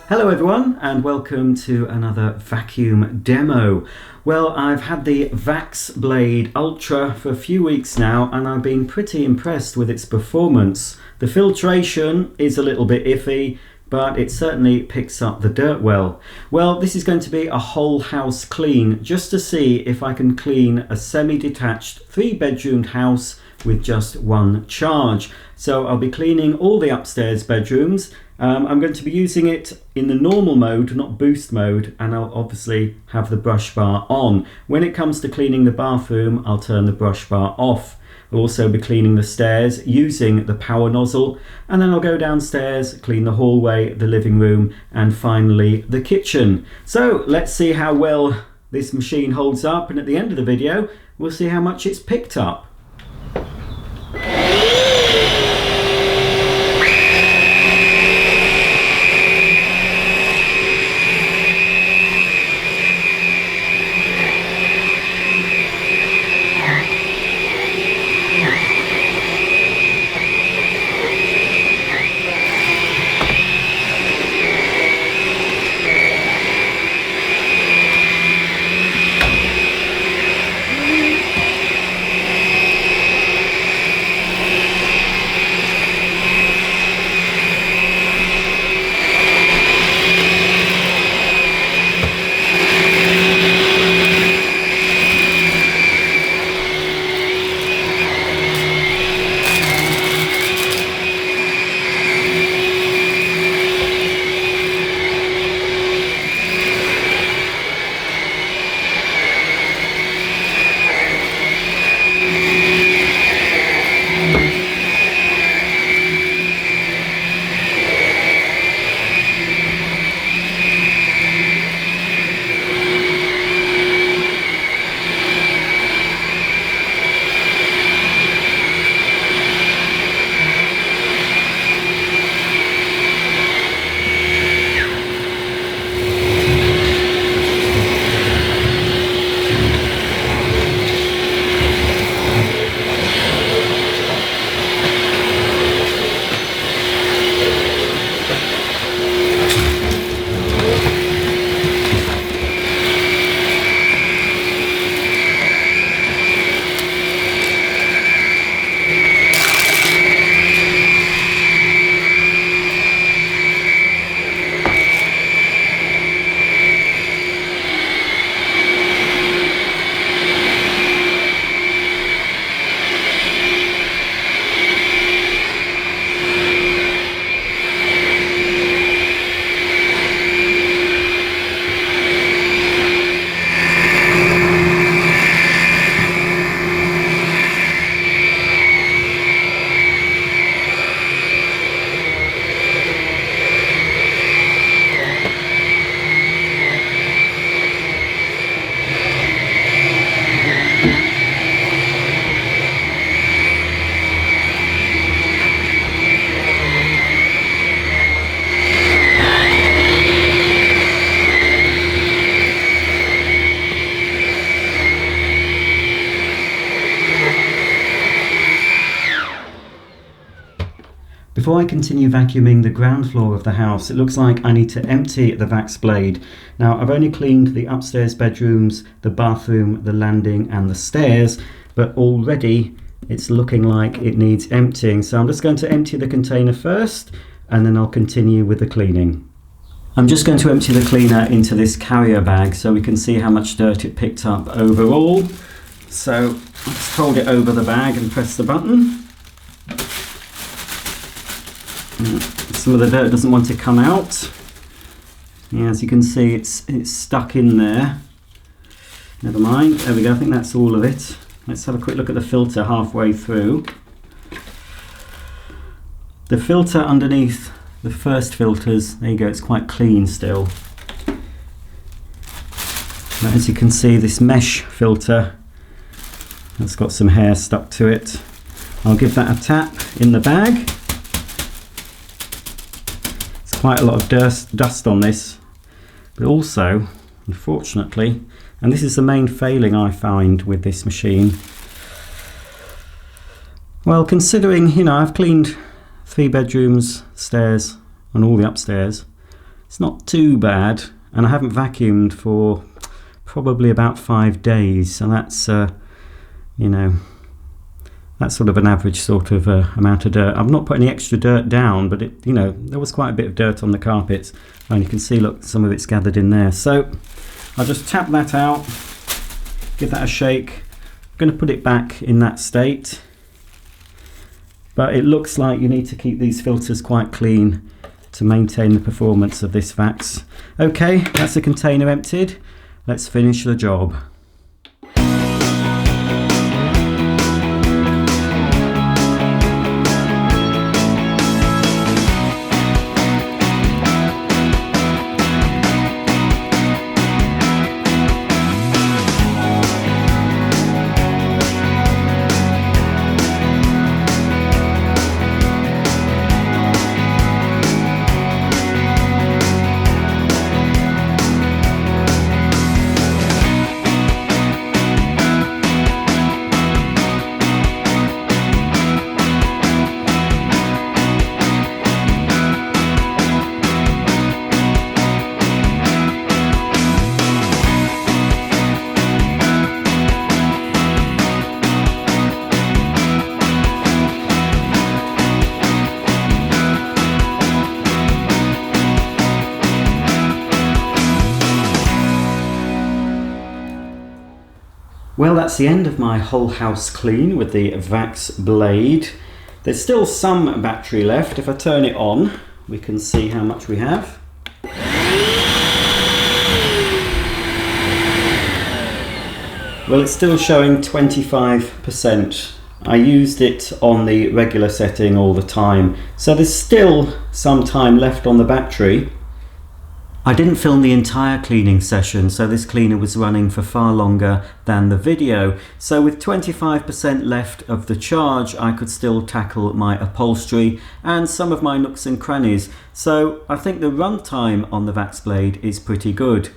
Hello everyone and welcome to another vacuum demo. Well, I've had the Vax Blade Ultra for a few weeks now and I've been pretty impressed with its performance. The filtration is a little bit iffy, but it certainly picks up the dirt well. Well, this is going to be a whole house clean just to see if I can clean a semi-detached 3-bedroomed house with just one charge. So I'll be cleaning all the upstairs bedrooms. I'm going to be using it in the normal mode, not boost mode, and I'll obviously have the brush bar on. When it comes to cleaning the bathroom, I'll turn the brush bar off. I'll also be cleaning the stairs using the power nozzle, and then I'll go downstairs, clean the hallway, the living room, and finally the kitchen. So let's see how well this machine holds up, and at the end of the video, we'll see how much it's picked up. Before I continue vacuuming the ground floor of the house, it looks like I need to empty the Vax Blade. Now, I've only cleaned the upstairs bedrooms, the bathroom, the landing and the stairs, but already it's looking like it needs emptying. So I'm just going to empty the container first and then I'll continue with the cleaning. I'm just going to empty the cleaner into this carrier bag so we can see how much dirt it picked up overall. So I'll just hold it over the bag and press the button. Some of the dirt doesn't want to come out. Yeah, as you can see, it's stuck in there. Never mind. There we go. I think that's all of it. Let's have a quick look at the filter halfway through. The filter underneath the first filters, there you go, it's quite clean still. Now, as you can see, this mesh filter has got some hair stuck to it. I'll give that a tap in the bag. Quite a lot of dust on this, but also, unfortunately, and this is the main failing I find with this machine, well, considering, I've cleaned 3 bedrooms, stairs and all the upstairs, It's not too bad, and I haven't vacuumed for probably about 5 days, so that's you know, that's sort of an average sort of amount of dirt. I've not put any extra dirt down, but it, you know, there was quite a bit of dirt on the carpets, and you can see, look, some of it's gathered in there. So I'll just tap that out, give that a shake. I'm going to put it back in that state, but it looks like you need to keep these filters quite clean to maintain the performance of this Vax. Okay, that's the container emptied. Let's finish the job. Well, that's the end of my whole house clean with the Vax Blade. There's still some battery left. If I turn it on, we can see how much we have. Well, it's still showing 25%. I used it on the regular setting all the time, so there's still some time left on the battery. I didn't film the entire cleaning session, so this cleaner was running for far longer than the video. So with 25% left of the charge, I could still tackle my upholstery and some of my nooks and crannies. So I think the runtime on the Vax Blade is pretty good.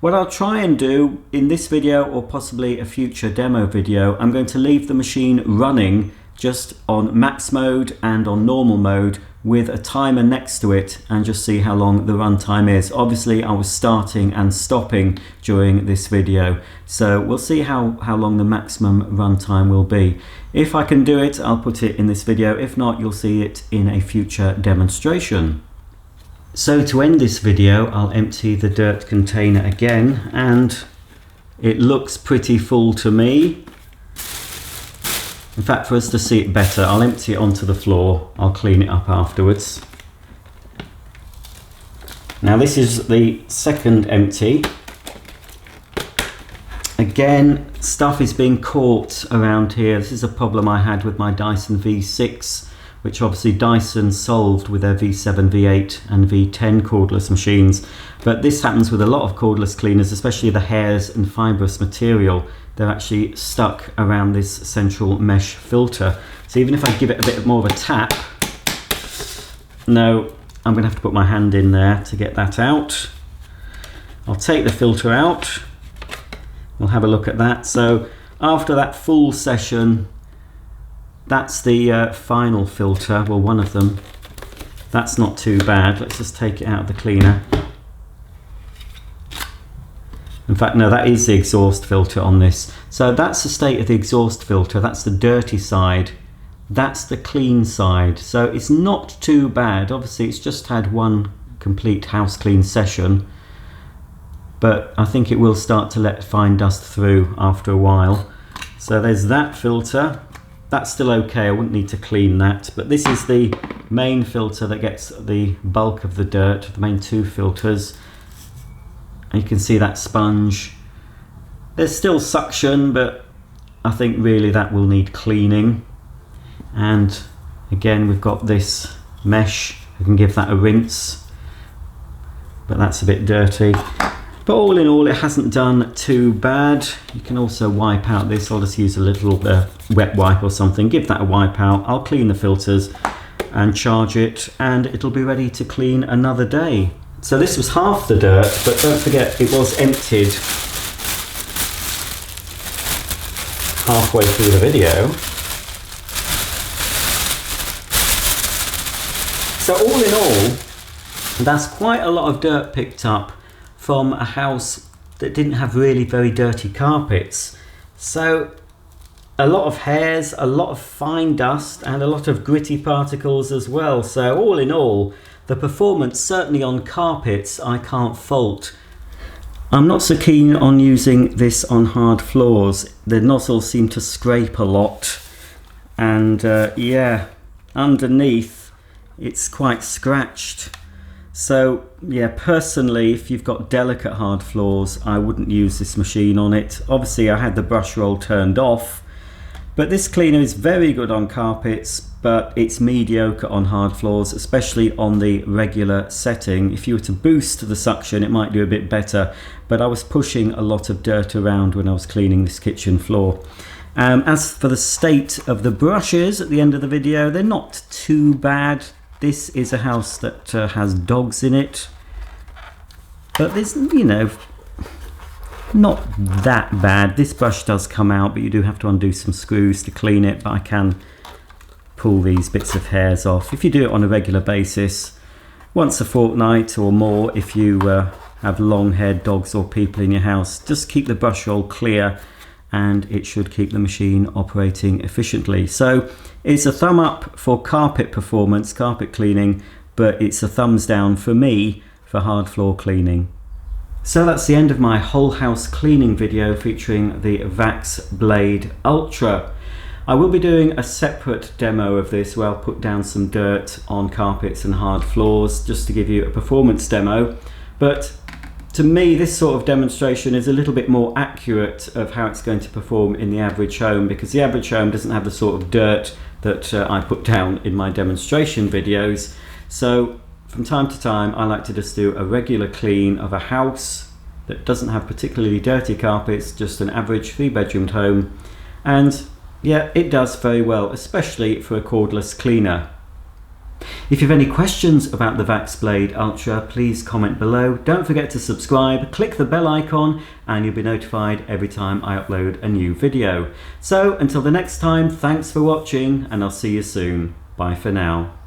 What I'll try and do in this video, or possibly a future demo video, I'm going to leave the machine running just on max mode and on normal mode with a timer next to it, and just see how long the runtime is. Obviously I was starting and stopping during this video, so we'll see how long the maximum runtime will be. If I can do it, I'll put it in this video. If not, you'll see it in a future demonstration. So to end this video, I'll empty the dirt container again, and it looks pretty full to me. In fact, for us to see it better, I'll empty it onto the floor. I'll clean it up afterwards. Now this is the second empty. Again, stuff is being caught around here. This is a problem I had with my Dyson V6, which obviously Dyson solved with their V7, V8 and V10 cordless machines. But this happens with a lot of cordless cleaners, especially the hairs and fibrous material. They're actually stuck around this central mesh filter. So even if I give it a bit more of a tap, no, I'm going to have to put my hand in there to get that out. I'll take the filter out. We'll have a look at that. So after that full session, that's the final filter, well, one of them. That's not too bad. Let's just take it out of the cleaner. In fact, no, that is the exhaust filter on this. So that's the state of the exhaust filter. That's the dirty side. That's the clean side. So it's not too bad. Obviously, it's just had one complete house clean session, but I think it will start to let fine dust through after a while. So there's that filter. That's still okay. I wouldn't need to clean that. But this is the main filter that gets the bulk of the dirt, the main two filters. And you can see that sponge. There's still suction, but I think really that will need cleaning. And again, we've got this mesh. I can give that a rinse, but that's a bit dirty. But all in all, it hasn't done too bad. You can also wipe out this. I'll just use a little wet wipe or something. Give that a wipe out. I'll clean the filters and charge it, and it'll be ready to clean another day. So this was half the dirt, but don't forget it was emptied halfway through the video. So all in all, That's quite a lot of dirt picked up from a house that didn't have really very dirty carpets. So a lot of hairs, a lot of fine dust, and a lot of gritty particles as well. So all in all, the performance, certainly on carpets, I can't fault. I'm not so keen on using this on hard floors. The nozzles seem to scrape a lot, and yeah, underneath it's quite scratched. So yeah, personally, if you've got delicate hard floors, I wouldn't use this machine on it. Obviously I had the brush roll turned off, but this cleaner is very good on carpets, but it's mediocre on hard floors, especially on the regular setting. If you were to boost the suction, it might do a bit better, but I was pushing a lot of dirt around when I was cleaning this kitchen floor. As for the state of the brushes at the end of the video, they're not too bad. This is a house that has dogs in it, but there's, you know, not that bad. This brush does come out, but you do have to undo some screws to clean it, but I can pull these bits of hairs off. If you do it on a regular basis, once a fortnight or more, if you have long-haired dogs or people in your house, just keep the brush roll clear and it should keep the machine operating efficiently. So it's a thumb up for carpet performance, carpet cleaning, but it's a thumbs down for me for hard floor cleaning. So that's the end of my whole house cleaning video featuring the Vax Blade Ultra. I will be doing a separate demo of this where I'll put down some dirt on carpets and hard floors just to give you a performance demo, but to me this sort of demonstration is a little bit more accurate of how it's going to perform in the average home, because the average home doesn't have the sort of dirt that I put down in my demonstration videos. So from time to time I like to just do a regular clean of a house that doesn't have particularly dirty carpets, just an average 3-bedroomed home, and yeah, it does very well, especially for a cordless cleaner. If you have any questions about the Vax Blade Ultra, please comment below. Don't forget to subscribe, click the bell icon, and you'll be notified every time I upload a new video. So until the next time, thanks for watching, and I'll see you soon. Bye for now.